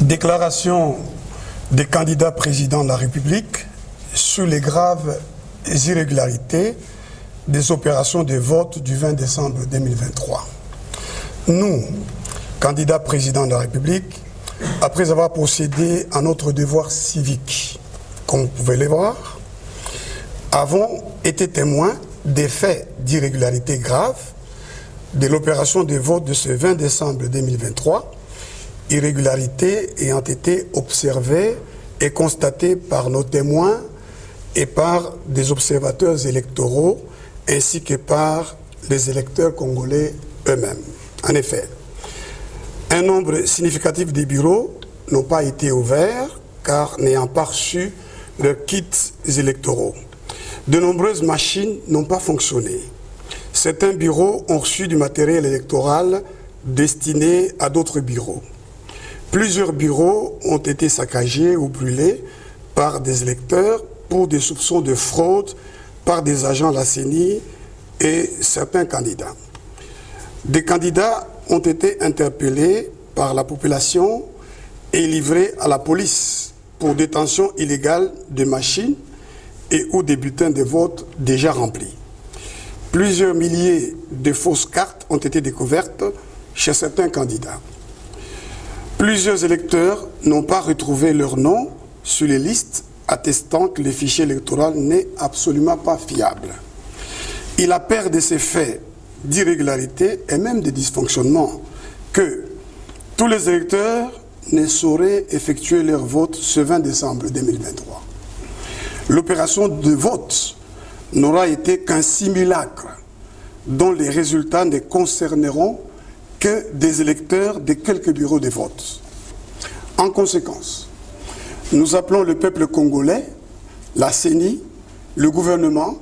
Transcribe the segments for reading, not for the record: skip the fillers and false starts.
Déclaration des candidats présidents de la République sur les graves irrégularités des opérations de vote du 20 décembre 2023. Nous, candidats présidents de la République, après avoir procédé à notre devoir civique, comme vous pouvez le voir, avons été témoins des faits d'irrégularité graves de l'opération de vote de ce 20 décembre 2023, irrégularités ayant été observées et constatées par nos témoins et par des observateurs électoraux ainsi que par les électeurs congolais eux-mêmes. En effet, un nombre significatif des bureaux n'ont pas été ouverts car n'ayant pas reçu leurs kits électoraux. De nombreuses machines n'ont pas fonctionné. Certains bureaux ont reçu du matériel électoral destiné à d'autres bureaux. Plusieurs bureaux ont été saccagés ou brûlés par des électeurs pour des soupçons de fraude par des agents de la CENI et certains candidats. Des candidats ont été interpellés par la population et livrés à la police pour détention illégale de machines et ou des bulletins de vote déjà remplis. Plusieurs milliers de fausses cartes ont été découvertes chez certains candidats. Plusieurs électeurs n'ont pas retrouvé leur nom sur les listes, attestant que le fichier électoral n'est absolument pas fiable. Il appert de ces faits d'irrégularité et même de dysfonctionnement que tous les électeurs ne sauraient effectuer leur vote ce 20 décembre 2023. L'opération de vote n'aura été qu'un simulacre dont les résultats ne concerneront que des électeurs de quelques bureaux de vote. En conséquence, nous appelons le peuple congolais, la CENI, le gouvernement,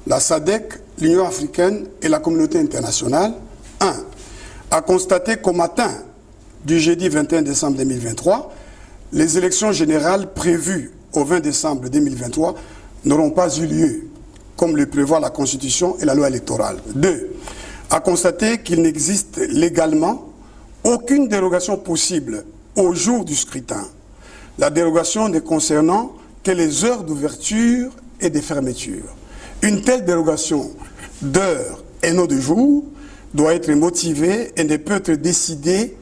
la SADC, l'Union africaine et la communauté internationale, 1. À constater qu'au matin du jeudi 21 décembre 2023, les élections générales prévues au 20 décembre 2023 n'auront pas eu lieu, comme le prévoit la Constitution et la loi électorale. 2. À constater qu'il n'existe légalement aucune dérogation possible au jour du scrutin. La dérogation ne concernant que les heures d'ouverture et de fermeture. Une telle dérogation d'heure et non de jour doit être motivée et ne peut être décidée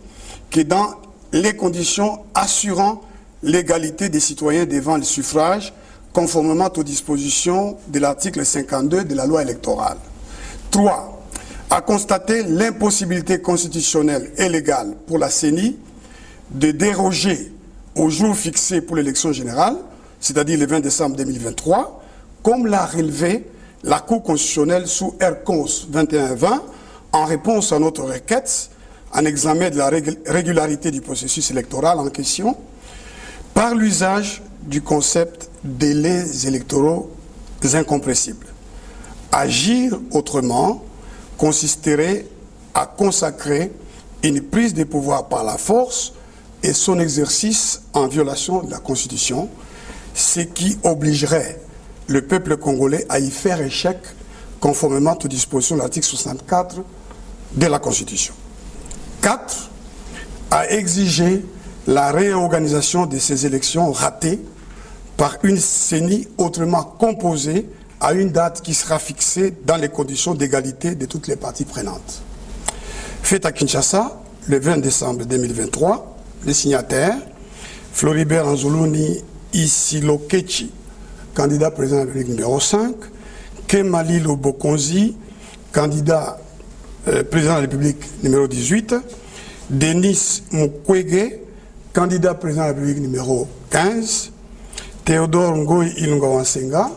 que dans les conditions assurant l'égalité des citoyens devant le suffrage, conformément aux dispositions de l'article 52 de la loi électorale. 3. À constater l'impossibilité constitutionnelle et légale pour la CENI de déroger au jour fixé pour l'élection générale, c'est-à-dire le 20 décembre 2023, comme l'a relevé la Cour constitutionnelle sous R-Cons 21-20, en réponse à notre requête, en examen de la régularité du processus électoral en question, par l'usage du concept délais électoraux incompressibles. Agir autrement consisterait à consacrer une prise de pouvoir par la force et son exercice en violation de la Constitution, ce qui obligerait le peuple congolais à y faire échec conformément aux dispositions de l'article 64 de la Constitution. 4. À exiger la réorganisation de ces élections ratées par une CENI autrement composée à une date qui sera fixée dans les conditions d'égalité de toutes les parties prenantes. Fait à Kinshasa, le 20 décembre 2023, les signataires, Floribert Anzuluni Isilokechi, candidat président de la République numéro 5, Kemali Lobokonzi, candidat président de la République numéro 18, Denis Mukwege, candidat président de la République numéro 15, Théodore Ngoï Ilungawansenga,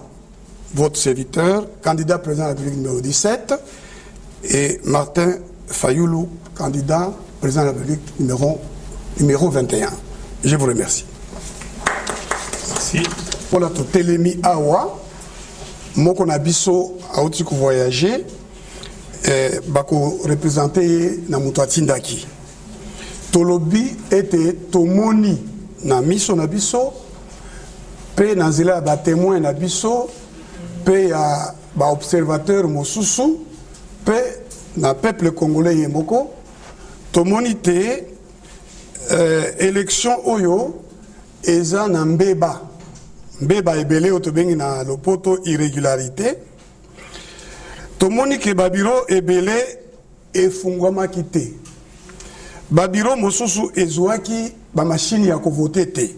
votre serviteur, candidat président de la République numéro 17, et Martin Fayoulou, candidat président de la République numéro 21. Je vous remercie. Merci. Pour la Télémi Awa, Moko Nabiso a aussi voyagé, bako représenté na Moutouatindaki. Tolobi était Tomoni na miso na biso, pe na zela ba témoin na biso, pe ya ba observateur mosusu, pe na peuple congolais yemboko, Tomoni te élection oyo eza na mbeba ebele otobengi na lopoto irrégularité tomoni ke babiro ebele efungwamaki te babiro mosusu ezwaki bamashini ya kovote te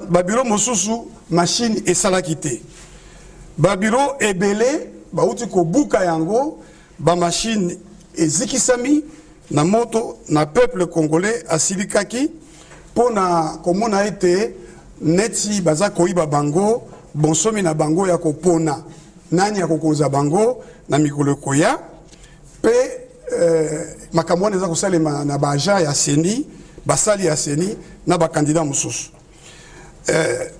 babiro mosusu mashine esalaki te babiro ebele bauti kobuka yango bamashine ezikisami na moto na peuple congolais asilikaki pona komona ete neti baza koyiba bango bonsomi na bango ya kopona nani ya kokonza bango na mikolo koya pe makambo wana eza kosalema na baagent ya seni basali ya seni na bakandida mosusu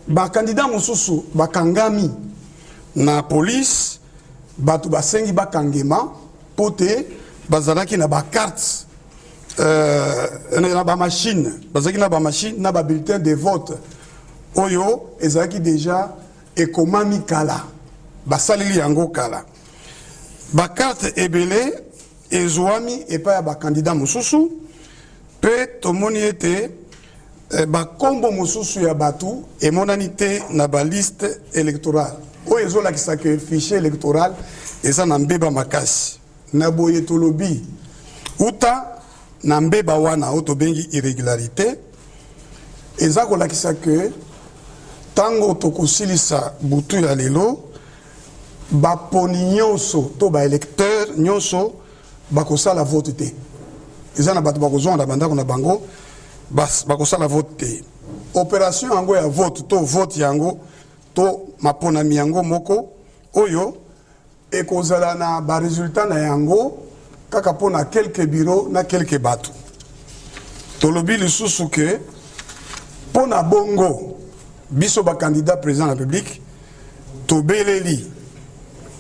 bakandida mosusu bakangami na police bato basengi bakangema po te bazalaki na bakarte na bamashine bazalaki na bamashine na babulletin de vote oyo ezalaki deja ekomami kala basaleli yango kala bakarte ebele ezwami epai ya bakandida mosusu pe tomoni ete bakombo mosusu ya bato emonani te na baliste électorale oyo ezolakisa ke fichier électoral eza na mbeba makasi na boye tolobi uta na mbeba wana oyo tobengi irrégularité eza kolakisa ke tango tokosilisa butu ya lelo baponi nyonso to baélecteur nyonso bakosala vote te eza na bato bakozonga bandako na bango bakosala vote te opération yango ya vote to vote yango to maponami yango moko oyo ekozala na baresultat na yango kaka mpona quelques bureaux na quelques bato tolobi lisusu ke mpona bongo biso bakandidat président de la République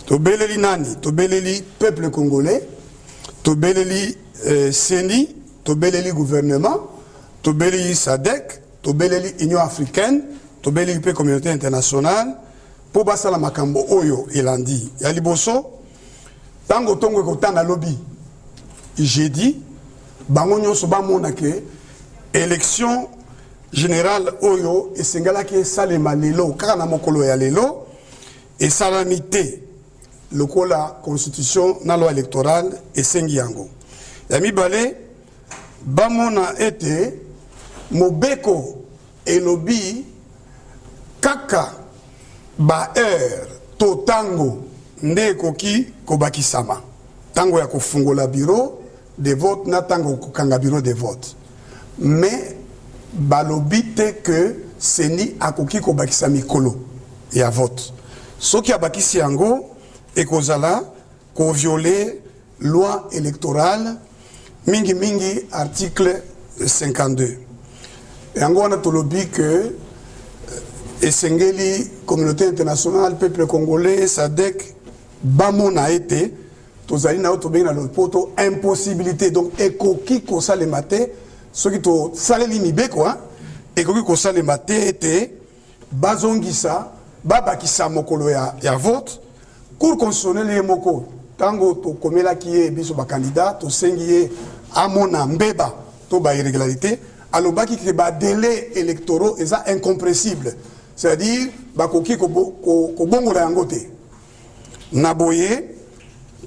tobeleli nani tobeleli peuple congolais tobeleli seni tobeleli gouvernement tobeleli SADC tobeleli Union africaine tobeleli pe communauté internationale po basala makambo oyo elandi ya liboso tango tongo ekotanga lobi jeudi bango nyonso bamona ke élection générale oyo esengelaki esalema lelo kaka na mokolo ya lelo esalami te lokola constitution na loi électorale esengi yango ya mibale bamona ete mobeko elobi kaka ba heure to tango nde ekoki kobakisama tango ya kofungola bureau de vote na tango kokanga bureau de vote mais balobi te que seni akoki kobakisa mikolo ya vote soki abakisi yango ekozala kovioler loi électorale mingi article 52 yango wana tolobi que esengeli communauté internationale peuple congolais SADC bamona ete tozali na tobengi na lopoto impossibilité donc ekoki kosalema te soki tosaleli mibeko ekoki kosalema te ete bazongisa babakisa mokolo ya vote cour constitutionnelle ye moko tango tokomelaki ye biso bakandidat tosengi ye amona mbeba to bairrégularité alobaki ke badélai électoraux eza incompressible c'est-à-dire bakoki kobongola yango te na boye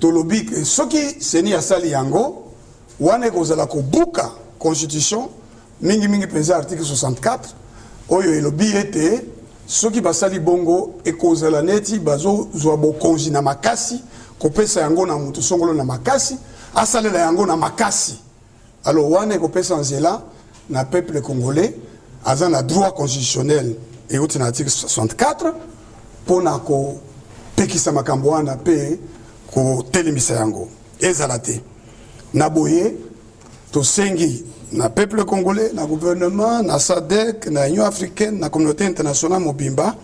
tolobi ke soki seni asali yango wana ekozala kobuka constitution mingi mpenza article 64 oyo elobi ete soki basali bongo ekozala neti bazozwa bokonzi na makasi kopesa yango na mutu songolo na makasi asalela yango na makasi alors wana ekopesa nzela na peuple congolais aza na droit constitutionnel euti na article 64 mpona kopekisa makambo wana mpe kotelemisa yango ezala te na boye tosengi na peuple congolais na gouvernement na SADC na Union africaine na communauté internationale mobimba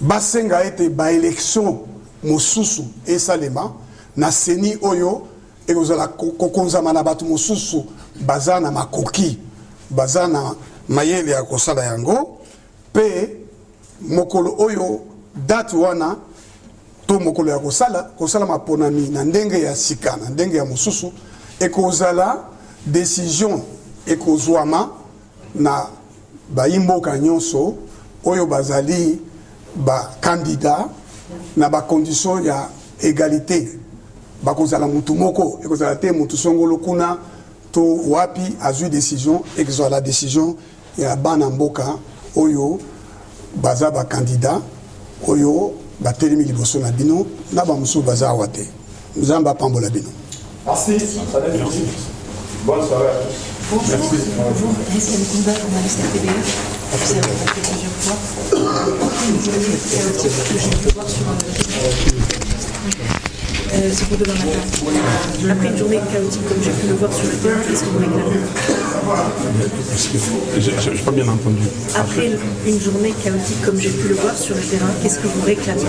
basenga ete baélection mosusu esalema na seni oyo ekozala kokonzama na bato mosusu baza na makoki baza na mayele ya kosala yango pe mokolo oyo date wana to mokolo ya kosala maponami na ndenge ya sika na ndenge ya mosusu ekozala décision ekozwama na baimboka nyonso oyo bazali ba candidat na ba condition ya égalité bakozala mutu moko ekozala te mutu songolo kuna to wapi azui décision ekozala la décision ya bana mboka oyo baza ba candidat oyo batelemi liboso na bino na ba musu baza wate nzamba pambola bino. Merci. Bonne soirée à tous. Bonjour. Bonjour. Restez le combat journaliste RTBF. Vous avez rencontré plusieurs fois. C'est pour demain matin. Après une journée chaotique comme j'ai pu le voir sur le terrain, qu'est-ce que vous réclamez? Je n'ai pas bien entendu. Après une journée chaotique comme j'ai pu le voir sur le terrain, qu'est-ce que vous réclamez?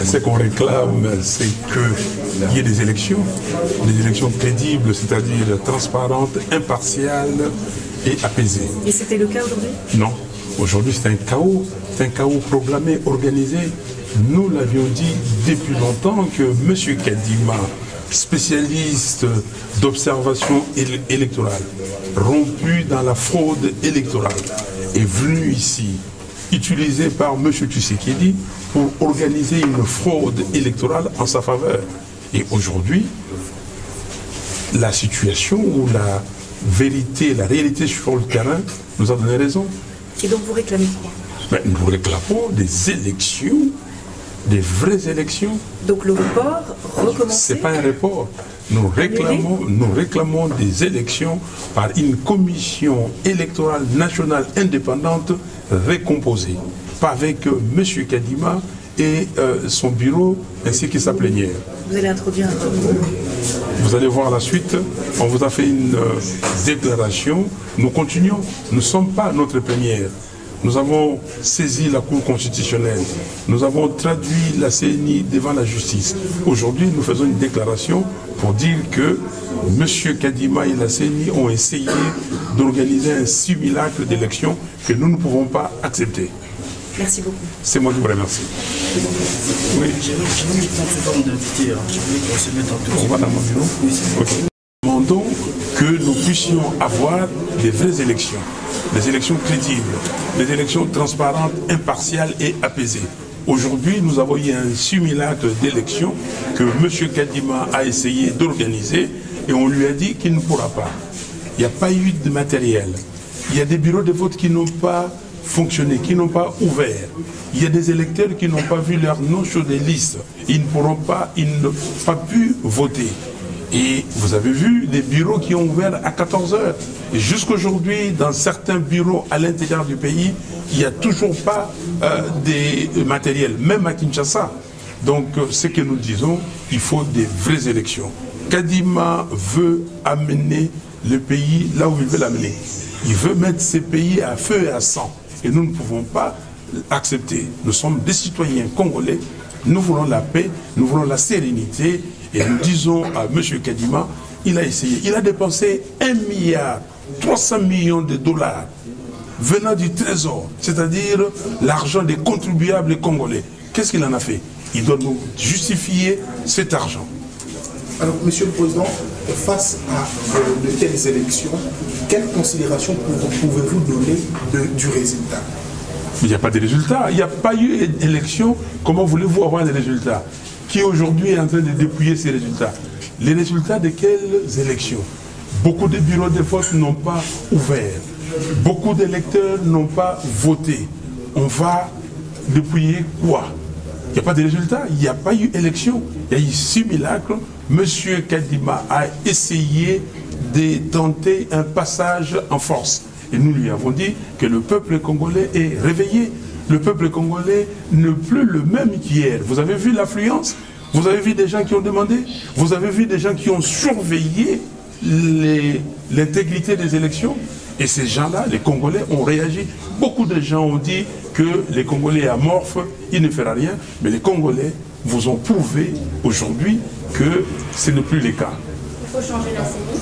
Ce qu'on réclame, c'est qu'il y ait des élections crédibles, c'est-à-dire transparentes, impartiales et apaisées. Et c'était le cas aujourd'hui? Non. Aujourd'hui, c'est un chaos proclamé, organisé. Nous l'avions dit depuis longtemps que M. Kadima, spécialiste d'observation électorale, rompu dans la fraude électorale, est venu ici, utilisé par M. Tshisekedi pour organiser une fraude électorale en sa faveur. Et aujourd'hui, la situation ou la vérité, la réalité sur le terrain nous a donné raison. Et donc vous réclamez quoi? Nous réclamons des élections, des vraies élections. Donc le report, recommencer? Ce n'est pas un report. Nous réclamons des élections par une commission électorale nationale indépendante récomposée. Pas avec M. Kadima et son bureau ainsi que sa plénière. Vous allez introduire un recours? Vous allez voir la suite. On vous a fait une déclaration. Nous continuons. Nous ne sommes pas notre plénière. Nous avons saisi la Cour constitutionnelle. Nous avons traduit la CENI devant la justice. Aujourd'hui, nous faisons une déclaration pour dire que M. Kadima et la CENI ont essayé d'organiser un simulacre d'élection que nous ne pouvons pas accepter. Merci beaucoup. C'est moi qui vous remercie. Oui. J'ai une forme d'invité. Je voulais qu'on se mette en tout. On va dans mon bureau. Ok. Nous demandons que nous puissions avoir des vraies élections. Des élections crédibles, des élections transparentes, impartiales et apaisées. Aujourd'hui, nous avons eu un simulacre d'élection que M. Kadima a essayé d'organiser et on lui a dit qu'il ne pourra pas. Il n'y a pas eu de matériel. Il y a des bureaux de vote qui n'ont pas fonctionné, qui n'ont pas ouvert. Il y a des électeurs qui n'ont pas vu leur nom sur des listes. Ils n'ont pas pu voter. Et vous avez vu des bureaux qui ont ouvert à 14 h. Et jusqu'aujourd'hui, dans certains bureaux à l'intérieur du pays, il n'y a toujours pas des matériels, même à Kinshasa. Donc, ce que nous disons, il faut des vraies élections. Kadima veut amener le pays là où il veut l'amener. Il veut mettre ces pays à feu et à sang. Et nous ne pouvons pas accepter. Nous sommes des citoyens congolais. Nous voulons la paix, nous voulons la sérénité. Et nous disons à M. Kadima, il a essayé. Il a dépensé 1,3 milliard de dollars venant du trésor, c'est-à-dire l'argent des contribuables congolais. Qu'est-ce qu'il en a fait? Il doit nous justifier cet argent. Alors, Monsieur le Président, face à de telles élections, quelles considérations pouvez-vous donner du résultat? Il n'y a pas de résultat. Il n'y a pas eu d'élection. Comment voulez-vous avoir des résultats? Qui aujourd'hui est en train de dépouiller ces résultats? Les résultats de quelles élections? Beaucoup de bureaux de vote n'ont pas ouvert. Beaucoup d'électeurs n'ont pas voté. On va dépouiller quoi? Il n'y a pas de résultat. Il n'y a pas eu élection. Il y a eu simulacre. Monsieur Kadima a essayé de tenter un passage en force. Et nous lui avons dit que le peuple congolais est réveillé. Le peuple congolais n'est plus le même qu'hier. Vous avez vu l'affluence? Vous avez vu des gens qui ont demandé? Vous avez vu des gens qui ont surveillé l'intégrité des élections? Et ces gens-là, les Congolais, ont réagi. Beaucoup de gens ont dit que les Congolais amorphes, il ne fera rien. Mais les Congolais vous ont prouvé aujourd'hui que ce n'est plus le cas. Il faut changer la CENI?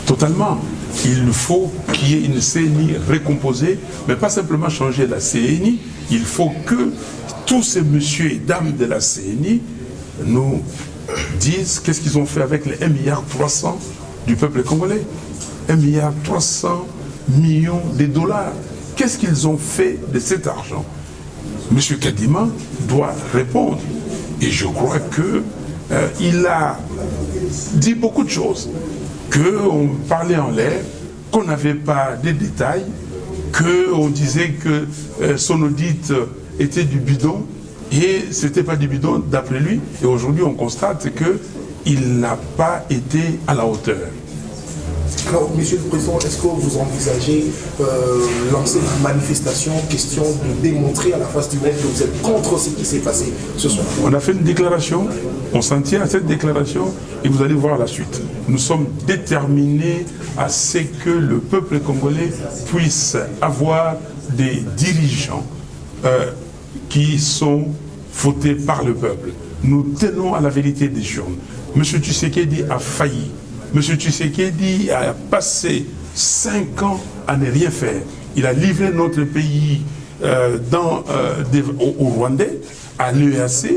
Totalement. Il faut qu'il y ait une CENI récomposée, mais pas simplement changer la CENI. Il faut que tous ces messieurs et dames de la CENI nous disent qu'est-ce qu'ils ont fait avec les 1,3 milliard du peuple congolais. 1,3 milliard de dollars. Qu'est-ce qu'ils ont fait de cet argent? M. Kadima doit répondre. Et je crois qu'il a dit beaucoup de choses. Qu'on parlait en l'air, qu'on n'avait pas de détails, qu'on disait que son audit était du bidon, et ce n'était pas du bidon d'après lui. Et aujourd'hui, on constate qu'il n'a pas été à la hauteur. Alors, Monsieur le Président, est-ce que vous envisagez lancer une manifestation, question de démontrer à la face du monde que vous êtes contre ce qui s'est passé ce soir? On a fait une déclaration, on s'en tient à cette déclaration et vous allez voir la suite. Nous sommes déterminés à ce que le peuple congolais puisse avoir des dirigeants qui sont votés par le peuple. Nous tenons à la vérité des urnes. M. Tshisekedi a failli. M. Tshisekedi a passé 5 ans à ne rien faire. Il a livré notre pays au Rwandais, à l'EAC.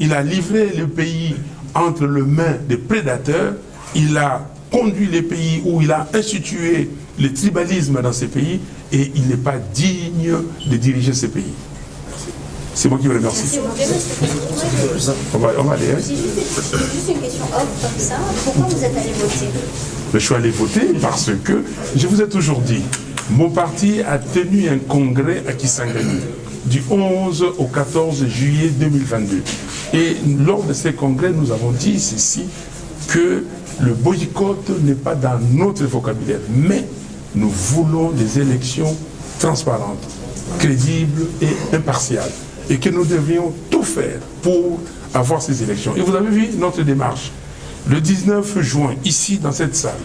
Il a livré le pays entre les mains des prédateurs. Il a conduit les pays où il a institué le tribalisme dans ces pays et il n'est pas digne de diriger ces pays. C'est moi qui vous remercie. On va aller. Hein. Juste une question off comme ça. Pourquoi vous êtes allé voter? Je suis allé voter parce que, je vous ai toujours dit, mon parti a tenu un congrès à Kisangani du 11 au 14 juillet 2022. Et lors de ces congrès, nous avons dit ceci, que le boycott n'est pas dans notre vocabulaire, mais nous voulons des élections transparentes, crédibles et impartiales. Et que nous devions tout faire pour avoir ces élections. Et vous avez vu notre démarche. Le 19 juin, ici, dans cette salle,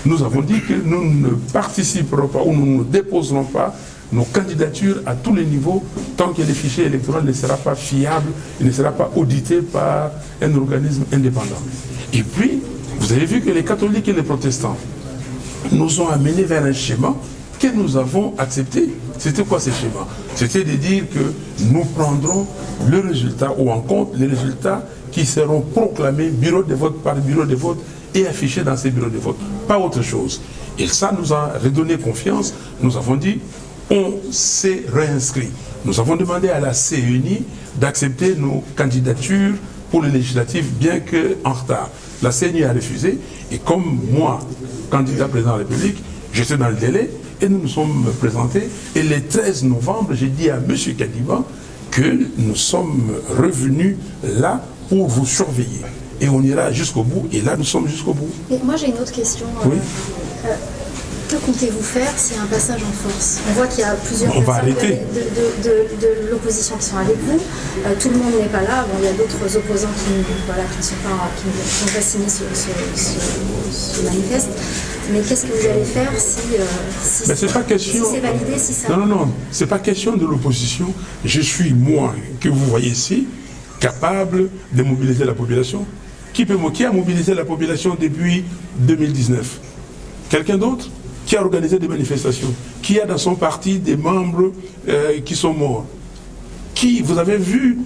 nous avons dit que nous ne participerons pas ou nous ne déposerons pas nos candidatures à tous les niveaux tant que le fichier électoral ne sera pas fiable, il ne sera pas audité par un organisme indépendant. Et puis, vous avez vu que les catholiques et les protestants nous ont amenés vers un schéma que nous avons accepté. C'était quoi ce schéma? C'était de dire que nous prendrons le résultat ou en compte les résultats qui seront proclamés bureau de vote par bureau de vote et affichés dans ces bureaux de vote. Pas autre chose. Et ça nous a redonné confiance. Nous avons dit, on s'est réinscrit. Nous avons demandé à la CENI d'accepter nos candidatures pour les législatives, bien qu'en retard. La CENI a refusé. Et comme moi, candidat président de la République, j'étais dans le délai. Et nous nous sommes présentés. Et le 13 novembre, j'ai dit à M. Kadima que nous sommes revenus là pour vous surveiller. Et on ira jusqu'au bout. Et là, nous sommes jusqu'au bout. Et moi, j'ai une autre question. Oui. Que comptez-vous faire s'il y a un passage en force? On voit qu'il y a plusieurs personnes de l'opposition qui sont avec vous. Tout le monde n'est pas là. Bon, il y a d'autres opposants qui n'ont pas signé ce manifeste. Mais qu'est-ce que vous allez faire si c'est validé, si ça... Non, c'est pas question de l'opposition. Je suis, moi, que vous voyez ici, capable de mobiliser la population. Qui a mobilisé la population depuis 2019? Quelqu'un d'autre? Qui a organisé des manifestations? Qui a dans son parti des membres qui sont morts? Qui, vous avez vu,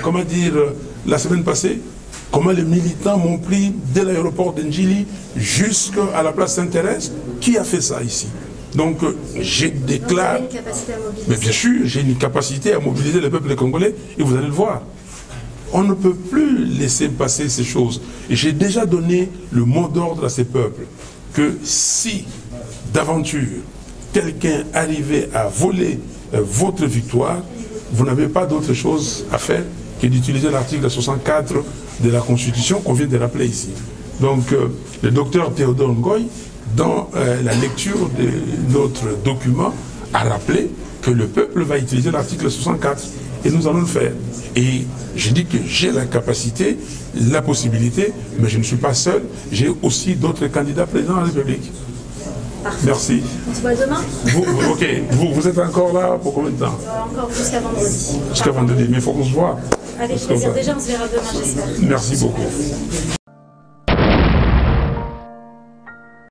comment dire, la semaine passée, comment les militants m'ont pris dès l'aéroport d'Ndjili jusqu'à la place Sainte-Thérèse? Qui a fait ça ici? Donc, je déclare... Donc, vous avez une capacité à mobiliser. Mais bien sûr, j'ai une capacité à mobiliser le peuple congolais et vous allez le voir. On ne peut plus laisser passer ces choses. Et j'ai déjà donné le mot d'ordre à ces peuples que si, d'aventure, quelqu'un arrivait à voler votre victoire, vous n'avez pas d'autre chose à faire que d'utiliser l'article 64 de la Constitution qu'on vient de rappeler ici. Donc, le docteur Théodore Ngoy, dans la lecture de notre document, a rappelé que le peuple va utiliser l'article 64. Et nous allons le faire. Et je dis que j'ai la capacité, la possibilité, mais je ne suis pas seul. J'ai aussi d'autres candidats présidents de la République. Parfait. Merci. On se voit demain? Vous êtes encore là pour combien de temps? Encore jusqu'à vendredi. Jusqu'à vendredi, mais il faut qu'on se voit. Avec plaisir. Déjà, on se verra demain, j'espère. Merci beaucoup.